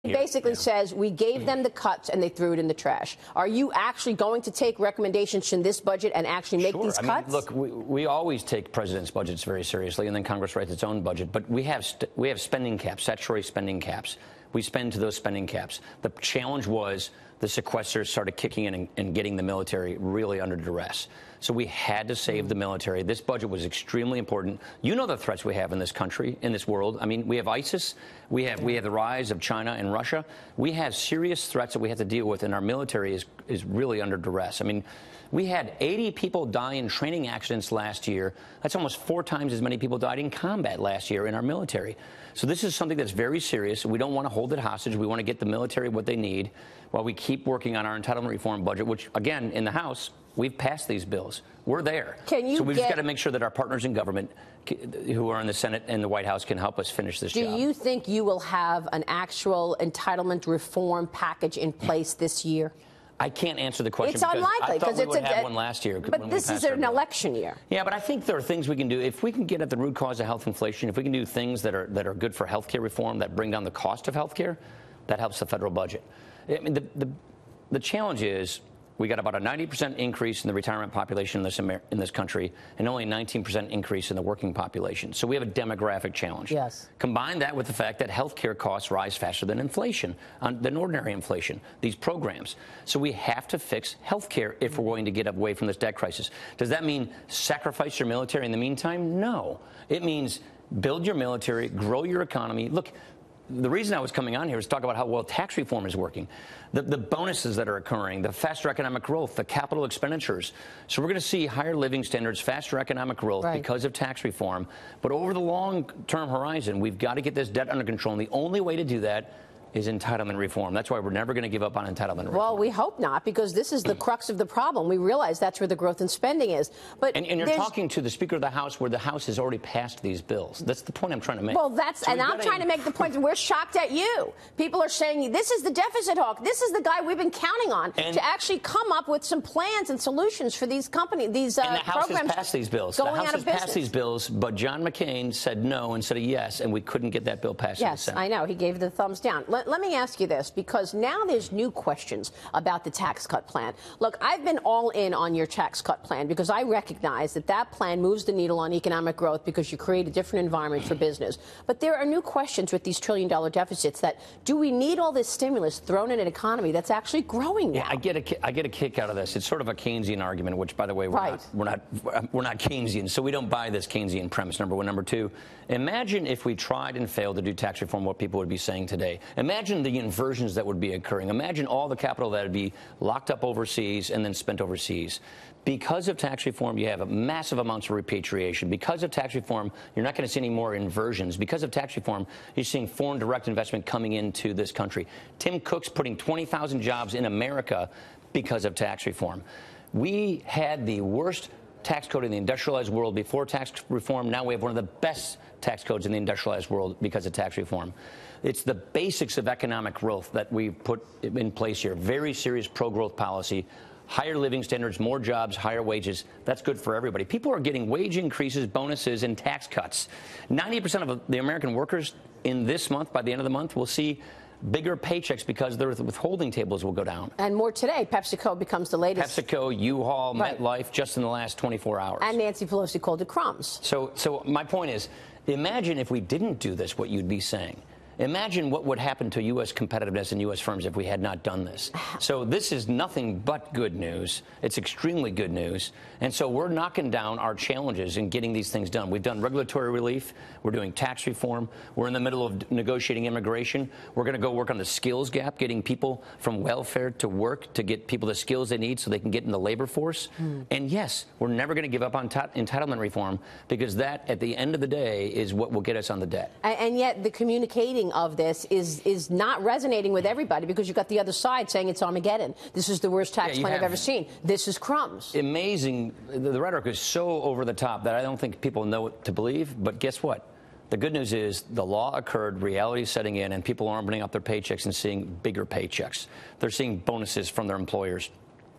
He basically says we gave them the cuts and they threw it in the trash. Are you actually going to take recommendations in this budget and actually make these cuts? Look, we always take president's budgets very seriously, and then Congress writes its own budget. But we have spending caps, statutory spending caps. We spend to those spending caps. The challenge was the sequesters started kicking in and getting the military really under duress. So we had to save the military. This budget was extremely important. You know the threats we have in this country, in this world. I mean, we have ISIS. We have the rise of China and Russia. We have serious threats that we have to deal with, and our military is really under duress. I mean, we had 80 people die in training accidents last year. That's almost 4 times as many people died in combat last year in our military. So this is something that's very serious. We don't want to hold it hostage. We want to get the military what they need while we keep working on our entitlement reform budget, which, again, in the House, we've passed these bills. We're there. So we've just got to make sure that our partners in government who are in the Senate and the White House can help us finish this job. Do you think you will have an actual entitlement reform package in place this year? I can't answer the question. It's unlikely because we would have one last year. But this is an election year. Yeah, but I think there are things we can do. If we can get at the root cause of health inflation, if we can do things that are good for health care reform, that bring down the cost of health care, that helps the federal budget. I mean, the challenge is we got about a 90% increase in the retirement population in this country and only a 19% increase in the working population. So we have a demographic challenge. Yes. Combine that with the fact that health care costs rise faster than inflation, than ordinary inflation, these programs. So we have to fix health care if we're going to get away from this debt crisis. Does that mean sacrifice your military in the meantime? No. It means build your military, grow your economy. Look, the reason I was coming on here is to talk about how well tax reform is working, the bonuses that are occurring, the faster economic growth, the capital expenditures. So we're going to see higher living standards, faster economic growth because of tax reform. But over the long-term horizon, we've got to get this debt under control. And the only way to do that is entitlement reform. That's why we're never going to give up on entitlement reform. Well, we hope not, because this is the crux of the problem. We realize that's where the growth in spending is. But and you're talking to the Speaker of the House, where the House has already passed these bills. That's the point I'm trying to make. Well, I'm trying to make the point that we're shocked at you. People are saying this is the deficit hawk. This is the guy we've been counting on to actually come up with some plans and solutions for these companies, these programs. And the House has passed these bills. The House has passed these bills, but John McCain said no instead of yes, and we couldn't get that bill passed in the Senate. Yes, I know. He gave the thumbs down. Let me ask you this, because now there's new questions about the tax cut plan. Look, I've been all in on your tax cut plan because I recognize that plan moves the needle on economic growth because you create a different environment for business. But there are new questions with these trillion-dollar deficits that do we need all this stimulus thrown in an economy that's actually growing now? Yeah, I get a kick out of this. It's sort of a Keynesian argument, which, by the way, we're not Keynesian, so we don't buy this Keynesian premise, number one. Number two, imagine if we tried and failed to do tax reform, what people would be saying today. Imagine the inversions that would be occurring. Imagine all the capital that would be locked up overseas and then spent overseas. Because of tax reform, you have massive amounts of repatriation. Because of tax reform, you're not going to see any more inversions. Because of tax reform, you're seeing foreign direct investment coming into this country. Tim Cook's putting 20,000 jobs in America because of tax reform. We had the worst tax code in the industrialized world before tax reform. Now we have one of the best tax codes in the industrialized world because of tax reform. It's the basics of economic growth that we've put in place here. Very serious pro-growth policy, higher living standards, more jobs, higher wages. That's good for everybody. People are getting wage increases, bonuses, and tax cuts. 90% of the American workers in this month, by the end of the month, will see bigger paychecks because their withholding tables will go down. And more today, PepsiCo becomes the latest. PepsiCo, U-Haul, MetLife, just in the last 24 hours. And Nancy Pelosi called it crumbs. So my point is, imagine if we didn't do this, what you'd be saying. Imagine what would happen to U.S. competitiveness and U.S. firms if we had not done this. So this is nothing but good news. It's extremely good news. And so we're knocking down our challenges in getting these things done. We've done regulatory relief. We're doing tax reform. We're in the middle of negotiating immigration. We're going to go work on the skills gap, getting people from welfare to work to get people the skills they need so they can get in the labor force. And yes, we're never going to give up on entitlement reform because that, at the end of the day, is what will get us on the debt. And yet the communicating of this is not resonating with everybody because you've got the other side saying it's Armageddon. This is the worst tax plan I've ever seen. This is crumbs. Amazing. The rhetoric is so over the top that I don't think people know what to believe. But guess what? The good news is the law occurred, reality is setting in, and people are opening up their paychecks and seeing bigger paychecks. They're seeing bonuses from their employers.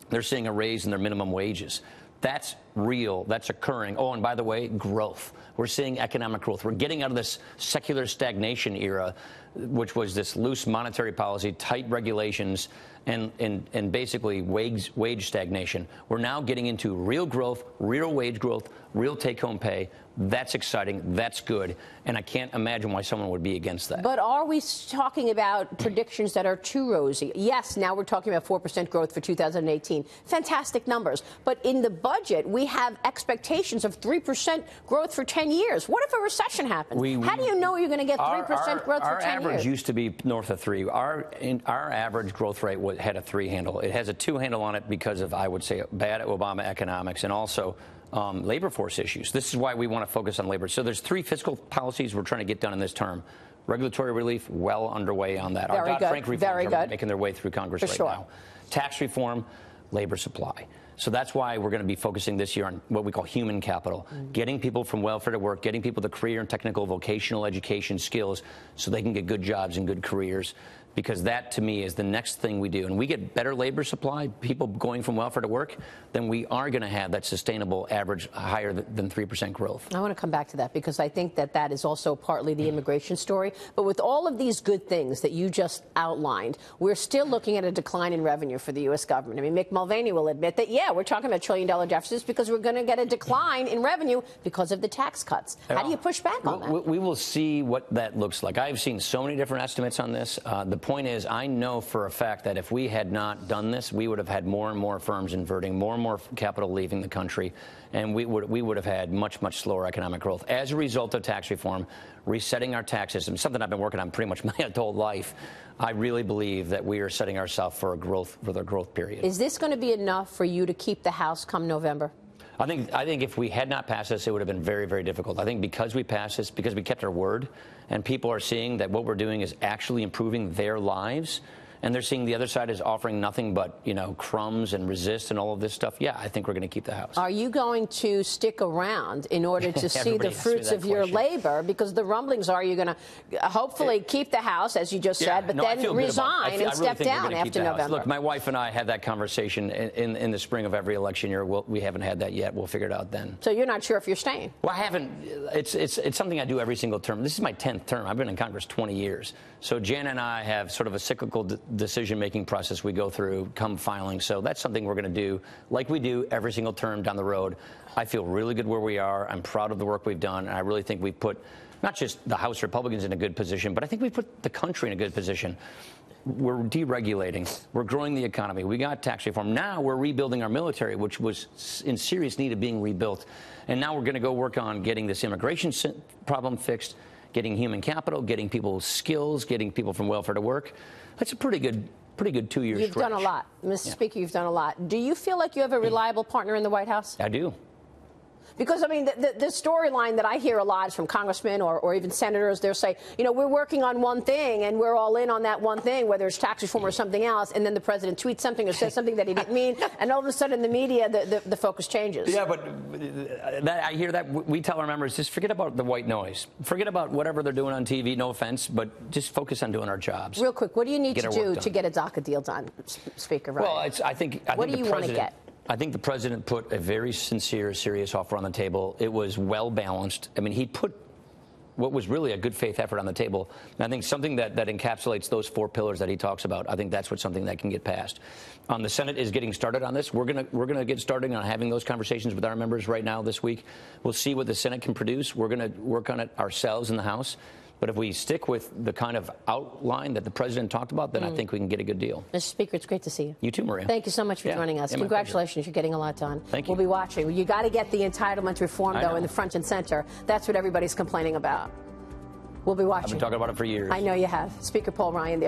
They're seeing a raise in their minimum wages. That's real. That's occurring. Oh, and by the way, growth. We're seeing economic growth. We're getting out of this secular stagnation era. which was this loose monetary policy, tight regulations, and basically wage stagnation. We're now getting into real growth, real wage growth, real take-home pay. That's exciting. That's good. And I can't imagine why someone would be against that. But are we talking about predictions that are too rosy? Yes, now we're talking about 4% growth for 2018. Fantastic numbers. But in the budget, we have expectations of 3% growth for 10 years. What if a recession happens? How do you know you're going to get 3% growth for 10 years? Our average used to be north of 3. Our average growth rate had a 3 handle. It has a 2 handle on it because of, I would say, bad Obama economics and also labor force issues. This is why we want to focus on labor. So there's 3 fiscal policies we're trying to get done in this term. Regulatory relief, well underway on that. Our Dodd-Frank reforms are making their way through Congress right now. Tax reform, labor supply. So that's why we're going to be focusing this year on what we call human capital, getting people from welfare to work, getting people the career and technical vocational education skills so they can get good jobs and good careers. Because that, to me, is the next thing we do. And we get better labor supply, people going from welfare to work, then we are going to have that sustainable average higher than 3% growth. I want to come back to that because I think that that is also partly the immigration story. But with all of these good things that you just outlined, we're still looking at a decline in revenue for the U.S. government. I mean, Mick Mulvaney will admit that, yeah, we're talking about $1 trillion deficits because we're going to get a decline in revenue because of the tax cuts. How do you push back on that? We will see what that looks like. I've seen so many different estimates on this. The point is, I know for a fact that if we had not done this, we would have had more and more firms inverting, more and more capital leaving the country, and we would have had much, much slower economic growth. As a result of tax reform, resetting our tax system, something I've been working on pretty much my adult life, I really believe that we are setting ourselves for a growth period. Is this going to be enough for you to keep the House come November? I think if we had not passed this, it would have been very, very difficult. I think because we passed this, because we kept our word, and people are seeing that what we're doing is actually improving their lives, and they're seeing the other side is offering nothing but, you know, crumbs and resist and all of this stuff, yeah, I think we're going to keep the House. Are you going to stick around in order to see the fruits of your labor? Because the rumblings are you're going to hopefully keep the House, as you just said, but then resign and step down after November. Look, my wife and I had that conversation in the spring of every election year. We haven't had that yet. We'll figure it out then. So you're not sure if you're staying? Well, I haven't. It's something I do every single term. This is my 10th term. I've been in Congress 20 years. So Jan and I have sort of a cyclical decision-making process we go through come filing. So that's something we're going to do like we do every single term down the road. I feel really good where we are. I'm proud of the work we've done. And I really think we've put not just the House Republicans in a good position, but I think we put the country in a good position. We're deregulating. We're growing the economy. We got tax reform. Now we're rebuilding our military, which was in serious need of being rebuilt. And now we're going to go work on getting this immigration problem fixed, getting human capital, getting people's skills, getting people from welfare to work. That's a pretty good 2-year stretch. You've done a lot. Mr. Speaker, you've done a lot. Do you feel like you have a reliable partner in the White House? I do. Because, I mean, the storyline that I hear a lot is from congressmen or even senators. They'll say, you know, we're working on one thing and we're all in on that one thing, whether it's tax reform or something else, and then the president tweets something or says something that he didn't mean, and all of a sudden the media, the focus changes. Yeah, but I hear that. We tell our members, just forget about the white noise. Forget about whatever they're doing on TV, no offense, but just focus on doing our jobs. Real quick, what do you need to do to get a DACA deal done, Speaker Ryan? Well, I think what do you want to get? I think the president put a very sincere, serious offer on the table. It was well balanced. I mean, he put what was really a good faith effort on the table. And I think something that encapsulates those 4 pillars that he talks about, I think that's something that can get passed. The Senate is getting started on this. We're gonna get started on having those conversations with our members right now this week. We'll see what the Senate can produce. We're going to work on it ourselves in the House. But if we stick with the kind of outline that the president talked about, then I think we can get a good deal. Mr. Speaker, it's great to see you. You too, Maria. Thank you so much for joining us. Congratulations. You're getting a lot done. Thank you. We'll be watching. You got to get the entitlement reform, though, in the front and center. That's what everybody's complaining about. We'll be watching. I've been talking about it for years. I know you have. Speaker Paul Ryan there.